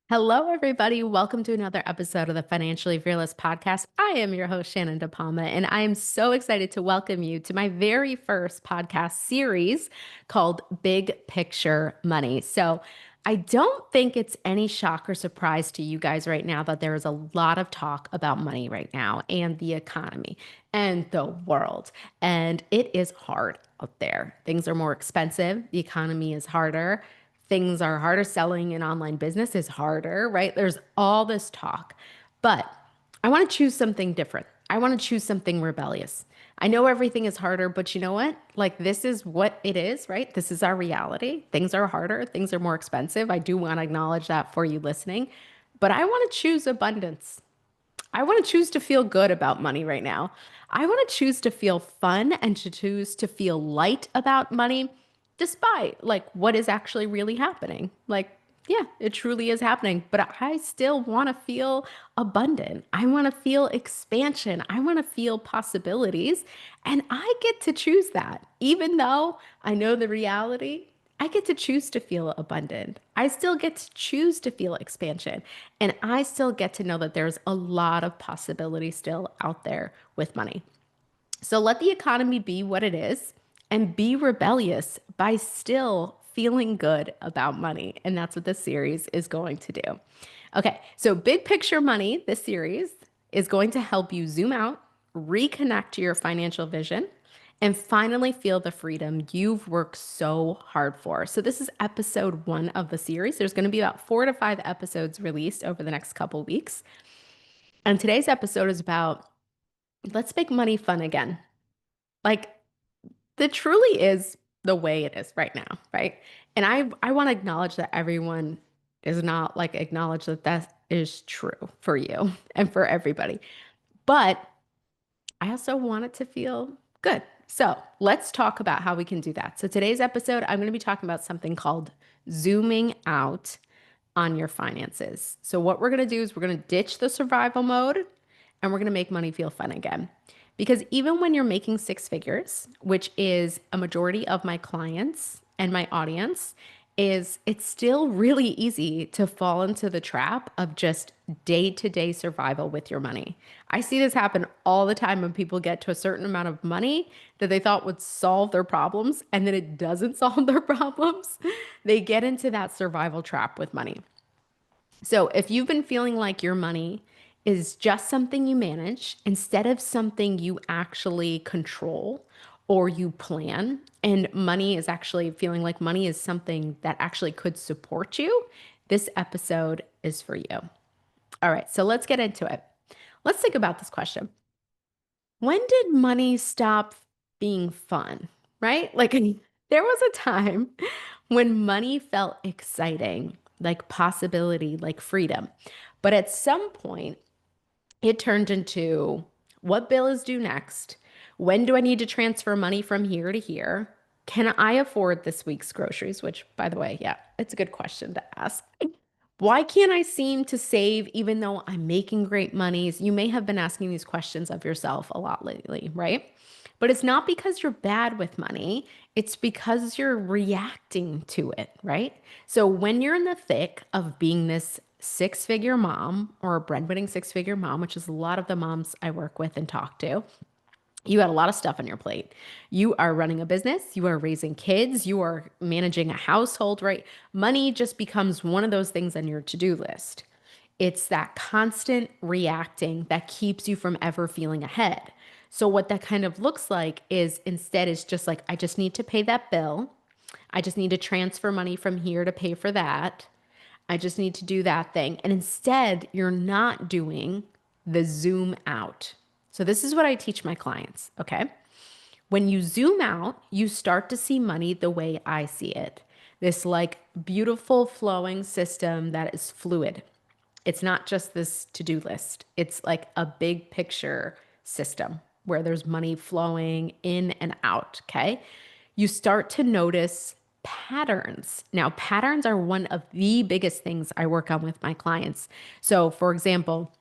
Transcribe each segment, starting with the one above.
Hello, everybody. Welcome to another episode of the Financially Fearless podcast. I am your host, Shannon DePalma, and I am so excited to welcome you to my very first podcast series called Big Picture Money. So, I don't think it's any shock or surprise to you guys right now that there is a lot of talk about money right now and the economy and the world. And it is hard out there. Things are more expensive, the economy is harder. Things are harder. Selling an online business is harder, right? There's all this talk, but I want to choose something different. I want to choose something rebellious. I know everything is harder, but you know what? Like, this is what it is, right? This is our reality. Things are harder, things are more expensive. I do want to acknowledge that for you listening, but I want to choose abundance. I want to choose to feel good about money right now. I want to choose to feel fun and to choose to feel light about money despite like what is actually really happening. Like, yeah, it truly is happening, but I still want to feel abundant. I want to feel expansion. I want to feel possibilities, and I get to choose that. Even though I know the reality, I get to choose to feel abundant. I still get to choose to feel expansion. And I still get to know that there's a lot of possibility still out there with money. So let the economy be what it is and be rebellious by still feeling good about money. And that's what this series is going to do. Okay, so big picture money, this series is going to help you zoom out, reconnect to your financial vision, and finally feel the freedom you've worked so hard for. So this is episode 1 of the series. There's going to be about 4 to 5 episodes released over the next couple weeks. And today's episode is about let's make money fun again. Like, that truly is the way it is right now, right? And I want to acknowledge that everyone is not like acknowledge that that is true for you and for everybody. But I also want it to feel good. So let's talk about how we can do that. So today's episode, I'm going to be talking about something called zooming out on your finances. So what we're going to do is we're going to ditch the survival mode and we're going to make money feel fun again. Because even when you're making 6 figures, which is a majority of my clients and my audience, is it's still really easy to fall into the trap of just day-to-day survival with your money. I see this happen all the time when people get to a certain amount of money that they thought would solve their problems and then it doesn't solve their problems. They get into that survival trap with money. So if you've been feeling like your money is just something you manage instead of something you actually control or you plan, and money is actually feeling like money is something that actually could support you, this episode is for you. All right, so let's get into it. Let's think about this question. When did money stop being fun, right? Like, there was a time when money felt exciting, like possibility, like freedom. But at some point, it turned into what bill is due next? When do I need to transfer money from here to here? Can I afford this week's groceries? Which, by the way, yeah, it's a good question to ask. Why can't I seem to save even though I'm making great monies? You may have been asking these questions of yourself a lot lately, right? But it's not because you're bad with money, it's because you're reacting to it, right? So when you're in the thick of being this 6 figure mom or a breadwinning 6 figure mom, which is a lot of the moms I work with and talk to, you got a lot of stuff on your plate. You are running a business, you are raising kids, you are managing a household, right? Money just becomes one of those things on your to-do list. It's that constant reacting that keeps you from ever feeling ahead. So what that kind of looks like is instead it's just like I just need to pay that bill. I just need to transfer money from here to pay for that. I just need to do that thing. And instead, you're not doing the zoom out. So, this is what I teach my clients, okay? When you zoom out, you start to see money the way I see it. This like beautiful flowing system that is fluid. It's not just this to-do list. It's like a big picture system where there's money flowing in and out, okay? You start to notice patterns. Now, patterns are one of the biggest things I work on with my clients. So, for example,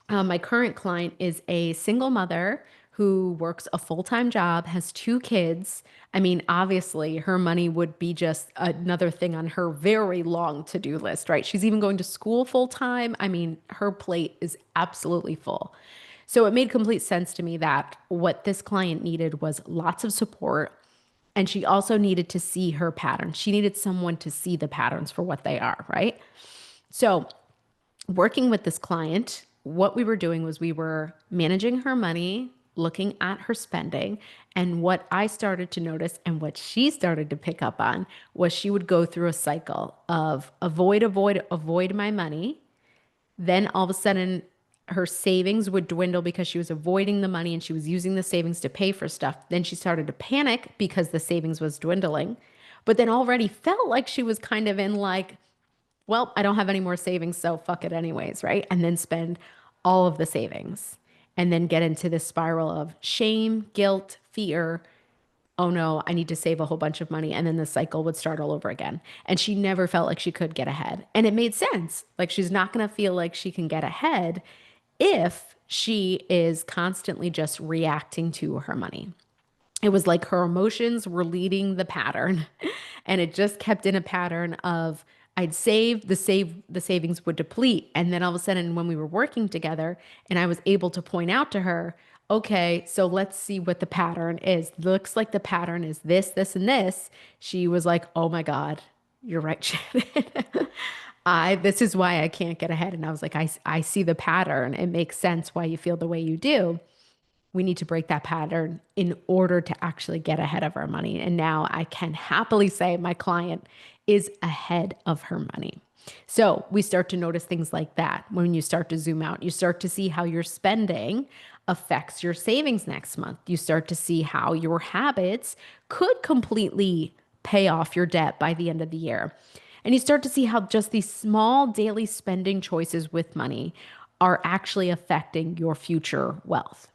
my current client is a single mother who works a full-time job, has two kids. I mean, obviously, her money would be just another thing on her very long to-do list, right? She's even going to school full-time. I mean, her plate is absolutely full. So it made complete sense to me that what this client needed was lots of support. And she also needed to see her patterns. She needed someone to see the patterns for what they are, right? So working with this client, what we were doing was we were managing her money, looking at her spending. And what I started to notice and what she started to pick up on was she would go through a cycle of avoid, avoid, avoid my money. Then all of a sudden, her savings would dwindle because she was avoiding the money and she was using the savings to pay for stuff. Then she started to panic because the savings was dwindling, but then already felt like she was kind of in like, well, I don't have any more savings, so fuck it anyways, right? And then spend all of the savings and then get into this spiral of shame, guilt, fear. Oh no, I need to save a whole bunch of money. And then the cycle would start all over again. And she never felt like she could get ahead. And it made sense. Like she's not going to feel like she can get ahead if she is constantly just reacting to her money. It was like her emotions were leading the pattern and it just kept in a pattern of I'd the savings would deplete, and then all of a sudden when we were working together and I was able to point out to her, okay, so let's see what the pattern is. Looks like the pattern is this and this. She was like, "Oh my God, you're right, Shannon." This is why I can't get ahead. And I was like, I see the pattern. It makes sense why you feel the way you do. We need to break that pattern in order to actually get ahead of our money. And now I can happily say my client is ahead of her money. So we start to notice things like that. When you start to zoom out, you start to see how your spending affects your savings next month. You start to see how your habits could completely pay off your debt by the end of the year. And you start to see how just these small daily spending choices with money are actually affecting your future wealth.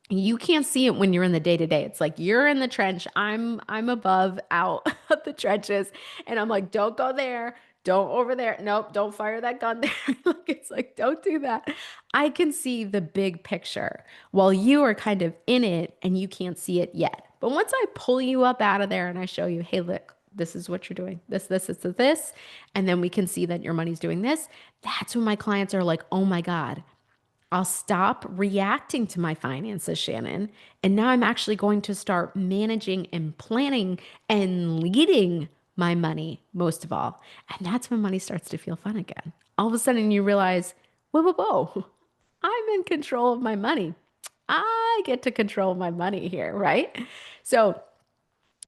You can't see it when you're in the day to day. It's like you're in the trench. I'm above out of the trenches. And I'm like, don't go there. Don't over there. Nope, don't fire that gun there. Like it's like, don't do that. I can see the big picture while you are kind of in it and you can't see it yet. But once I pull you up out of there and I show you, hey, look, this is what you're doing. This. And then we can see that your money's doing this. That's when my clients are like, oh my God, I'll stop reacting to my finances, Shannon. And now I'm actually going to start managing and planning and leading my money most of all. And that's when money starts to feel fun again. All of a sudden you realize, whoa, I'm in control of my money. I get to control my money here, right? So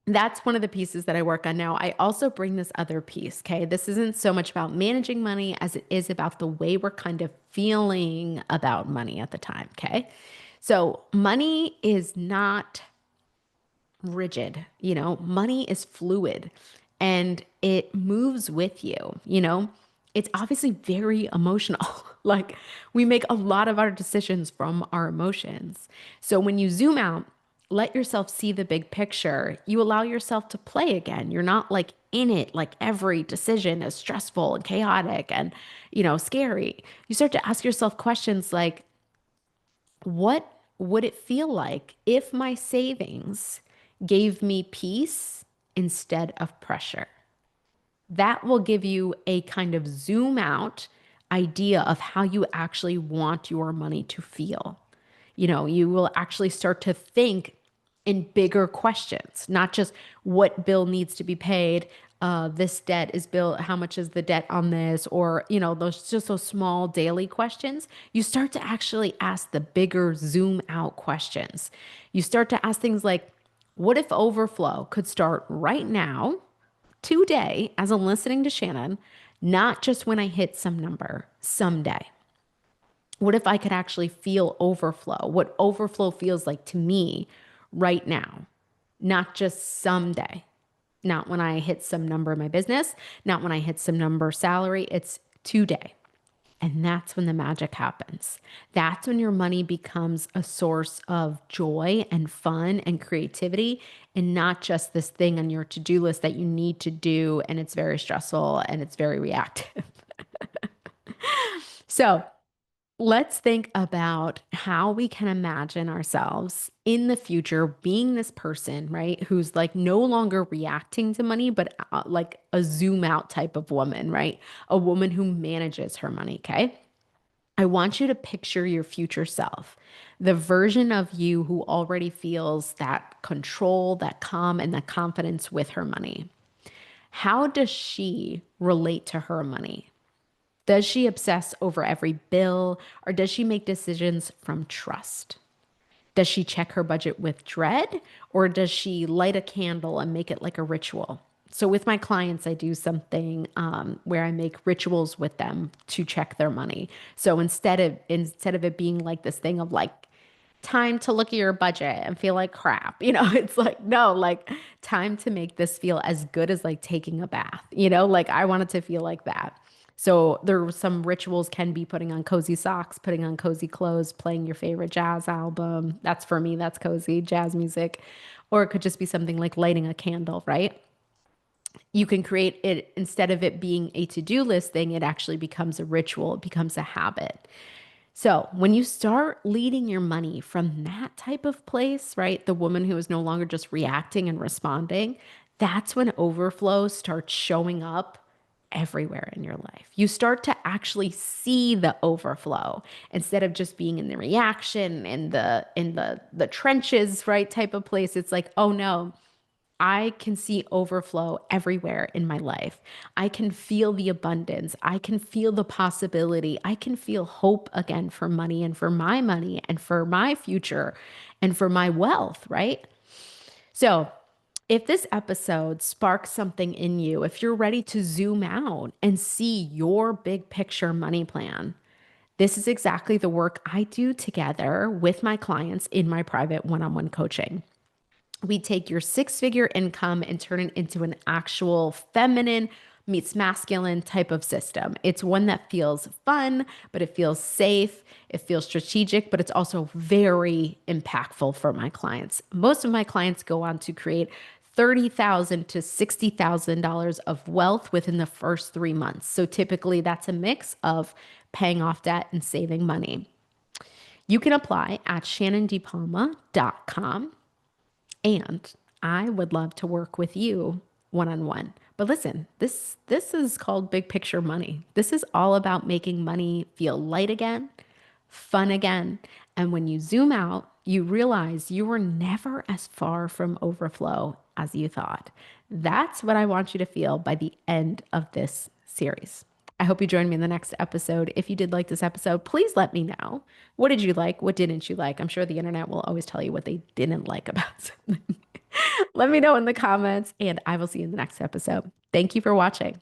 that's one of the pieces that I work on now. I also bring this other piece, okay? This isn't so much about managing money as it is about the way we're kind of feeling about money at the time, okay? So money is not rigid, money is fluid and it moves with you, It's obviously very emotional. Like we make a lot of our decisions from our emotions. So when you zoom out, let yourself see the big picture. You allow yourself to play again. You're not like in it, like every decision is stressful and chaotic and, scary. You start to ask yourself questions like, what would it feel like if my savings gave me peace instead of pressure? That will give you a kind of zoom out idea of how you actually want your money to feel. You will actually start to think in bigger questions, not just what bill needs to be paid. This debt is bill. How much is the debt on this? Or, those small daily questions. You start to actually ask the bigger zoom out questions. You start to ask things like, what if overflow could start right now, today, as I'm listening to Shannon, not just when I hit some number, someday? What if I could actually feel overflow? What overflow feels like to me right now, not just someday, not when I hit some number in my business, not when I hit some number salary, it's today. And that's when the magic happens. That's when your money becomes a source of joy and fun and creativity and not just this thing on your to-do list that you need to do and it's very stressful and it's very reactive. So Let's think about how we can imagine ourselves in the future being this person, right? Who's like no longer reacting to money, but like a zoom out type of woman, right? A woman who manages her money, okay? I want you to picture your future self, the version of you who already feels that control, that calm, and that confidence with her money. How does she relate to her money? Does she obsess over every bill or does she make decisions from trust? Does she check her budget with dread or does she light a candle and make it like a ritual? So with my clients, I do something where I make rituals with them to check their money. So instead of it being like this thing of like time to look at your budget and feel like crap, it's like no, like time to make this feel as good as like taking a bath, like I want it to feel like that. So there were some rituals can be putting on cozy socks, putting on cozy clothes, playing your favorite jazz album. That's for me, that's cozy jazz music. Or it could just be something like lighting a candle, right? You can create it instead of it being a to-do list thing, it actually becomes a ritual, it becomes a habit. So, when you start leading your money from that type of place, right? The woman who is no longer just reacting and responding, that's when overflow starts showing up everywhere in your life. You start to actually see the overflow instead of just being in the reaction in the trenches, right? Type of place. It's like, "Oh no, I can see overflow everywhere in my life. I can feel the abundance. I can feel the possibility. I can feel hope again for money and for my future and for my wealth, right? So, if this episode sparks something in you, if you're ready to zoom out and see your big picture money plan, this is exactly the work I do together with my clients in my private one on one coaching. We take your six-figure income and turn it into an actual feminine meets masculine type of system. It's one that feels fun, but it feels safe, it feels strategic, but it's also very impactful for my clients. Most of my clients go on to create $30,000 to $60,000 of wealth within the first 3 months. So typically that's a mix of paying off debt and saving money. You can apply at shannondepalma.com. And I would love to work with you one on one. But listen, this is called big picture money. This is all about making money feel light again, fun again. And when you zoom out, you realize you were never as far from overflow as you thought. That's what I want you to feel by the end of this series. I hope you join me in the next episode. If you did like this episode, please let me know. What did you like? What didn't you like? I'm sure the internet will always tell you what they didn't like about something. Let me know in the comments, and I will see you in the next episode. Thank you for watching.